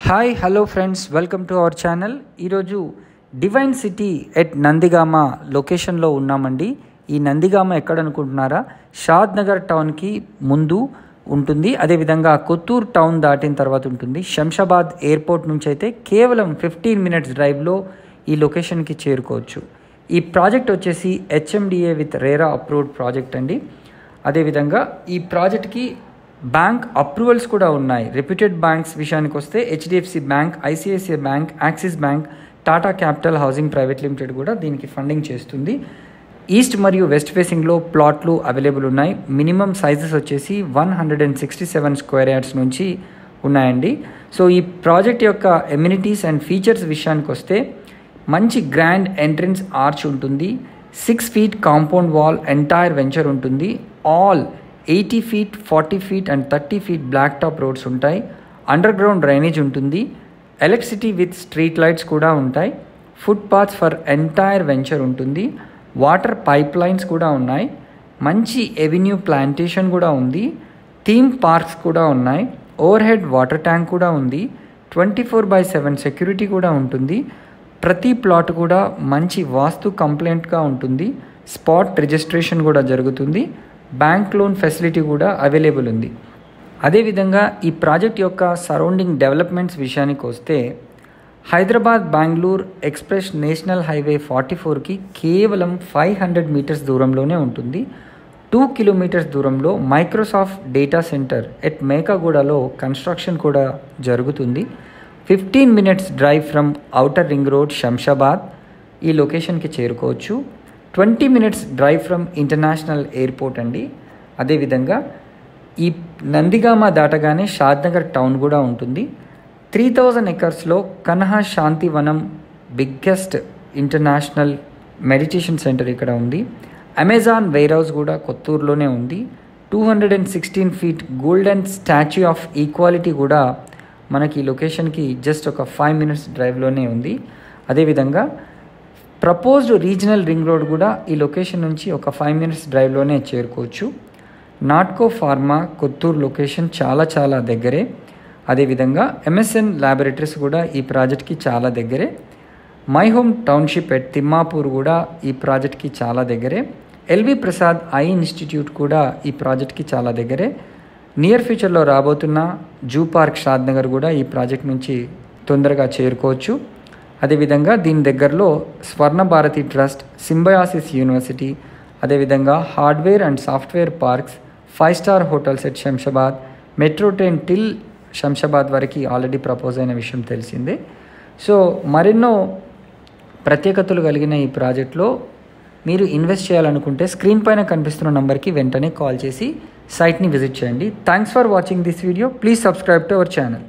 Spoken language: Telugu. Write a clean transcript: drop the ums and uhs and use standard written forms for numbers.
Hi hello friends, welcome to our channel. ఈరోజు డివైన్ సిటీ ఎట్ నందిగామ లొకేషన్లో ఉన్నామండి. ఈ నందిగామ ఎక్కడ అనుకుంటున్నారా? షాద్ నగర్ టౌన్కి ముందు ఉంటుంది. అదేవిధంగా కొత్తూరు టౌన్ దాటిన తర్వాత ఉంటుంది. శంషాబాద్ ఎయిర్పోర్ట్ నుంచి అయితే కేవలం 15 minutes డ్రైవ్లో ఈ లొకేషన్కి చేరుకోవచ్చు. ఈ ప్రాజెక్ట్ వచ్చేసి HMDA with RERA approved project అండి. అదేవిధంగా ఈ ప్రాజెక్ట్కి బ్యాంక్ అప్రూవల్స్ కూడా ఉన్నాయి. రెప్యూటెడ్ బ్యాంక్స్ విషయానికి వస్తే HDFC bank, ICICI bank, axis bank, Tata capital housing private limited కూడా దీనికి ఫండింగ్ చేస్తుంది. ఈస్ట్ మరియు వెస్ట్ ఫేసింగ్లో ప్లాట్లు అవైలబుల్ ఉన్నాయి. మినిమం సైజెస్ వచ్చేసి 167 స్క్వేర్ యార్డ్స్ నుంచి ఉన్నాయండి. సో ఈ ప్రాజెక్ట్ యొక్క ఎమ్యూనిటీస్ అండ్ ఫీచర్స్ విషయానికి వస్తే మంచి గ్రాండ్ ఎంట్రన్స్ ఆర్చ్ ఉంటుంది. 6 feet compound wall entire venture ఉంటుంది. All 80 feet, 40 feet and 30 feet black top roads ఉంటాయి. అండర్ గ్రౌండ్ డ్రైనేజ్ ఉంటుంది. ఎలక్ట్రిసిటీ విత్ స్ట్రీట్ లైట్స్ కూడా ఉంటాయి. Foot paths for entire venture ఉంటుంది. వాటర్ పైప్ లైన్స్ కూడా ఉన్నాయి. మంచి ఎవెన్యూ ప్లాంటేషన్ కూడా ఉంది. థీమ్ పార్క్స్ కూడా ఉన్నాయి. ఓవర్ హెడ్ వాటర్ ట్యాంక్ కూడా ఉంది. 24/7 సెక్యూరిటీ కూడా ఉంటుంది. ప్రతి ప్లాట్ కూడా మంచి వాస్తు కంప్లైంట్గా ఉంటుంది. స్పాట్ రిజిస్ట్రేషన్ కూడా జరుగుతుంది. బ్యాంక్ లోన్ ఫెసిలిటీ కూడా అవైలబుల్ ఉంది. అదేవిధంగా ఈ ప్రాజెక్ట్ యొక్క సరౌండింగ్ డెవలప్మెంట్స్ విషయానికి వస్తే Hyderabad Bengaluru express national highway 44కి కేవలం 500 meters దూరంలోనే ఉంటుంది. 2 kilometers దూరంలో మైక్రోసాఫ్ట్ డేటా సెంటర్ ఎట్ మేకాగూడలో కన్స్ట్రక్షన్ కూడా జరుగుతుంది. 15 minutes drive from outer ring road Shamshabad ఈ లొకేషన్కి చేరుకోవచ్చు. 20 minutes drive from international airport అండి. అదేవిధంగా ఈ నందిగామ దాటగానే షాద్నగర్ టౌన్ కూడా ఉంటుంది. 3000 acresలో Kanha Shantivanam biggest international meditation centre ఇక్కడ ఉంది. అమెజాన్ వేర్ హౌస్ కూడా కొత్తూరులోనే ఉంది. 216 feet golden statue of equality కూడా మనకి లొకేషన్కి జస్ట్ ఒక 5 minutes డ్రైవ్లోనే ఉంది. అదేవిధంగా ప్రపోజ్డ్ రీజనల్ రింగ్ రోడ్ కూడా ఈ లొకేషన్ నుంచి ఒక 5 minutes డ్రైవ్లోనే చేరుకోవచ్చు. నాట్కో ఫార్మా కొత్తూరు లొకేషన్ చాలా దగ్గరే. అదేవిధంగా MSN ల్యాబొరేటరీస్ కూడా ఈ ప్రాజెక్ట్కి చాలా దగ్గరే. My home township at Thimmapur కూడా ఈ ప్రాజెక్ట్కి చాలా దగ్గరే. LV ప్రసాద్ ఐ ఇన్స్టిట్యూట్ కూడా ఈ ప్రాజెక్ట్కి చాలా దగ్గరే. నియర్ ఫ్యూచర్లో రాబోతున్న జూ పార్క్ షాద్ నగర్ కూడా ఈ ప్రాజెక్ట్ నుంచి తొందరగా చేరుకోవచ్చు. అదేవిధంగా దీని దగ్గరలో Swarna Bharati trust, Symbiosis university, అదేవిధంగా hardware and software parks, 5-star hotels at Shamshabad, metro train till Shamshabad వరకు ఆల్రెడీ ప్రపోజ్ అయిన విషయం తెలిసిందే. సో మరెన్నో ప్రత్యేకతలు కలిగిన ఈ ప్రాజెక్ట్లో మీరు ఇన్వెస్ట్ చేయాలనుకుంటే స్క్రీన్ పైన కనిపిస్తున్న నంబర్కి వెంటనే కాల్ చేసి సైట్ని విజిట్ చేయండి. Thanks for watching this video. Please subscribe to our channel.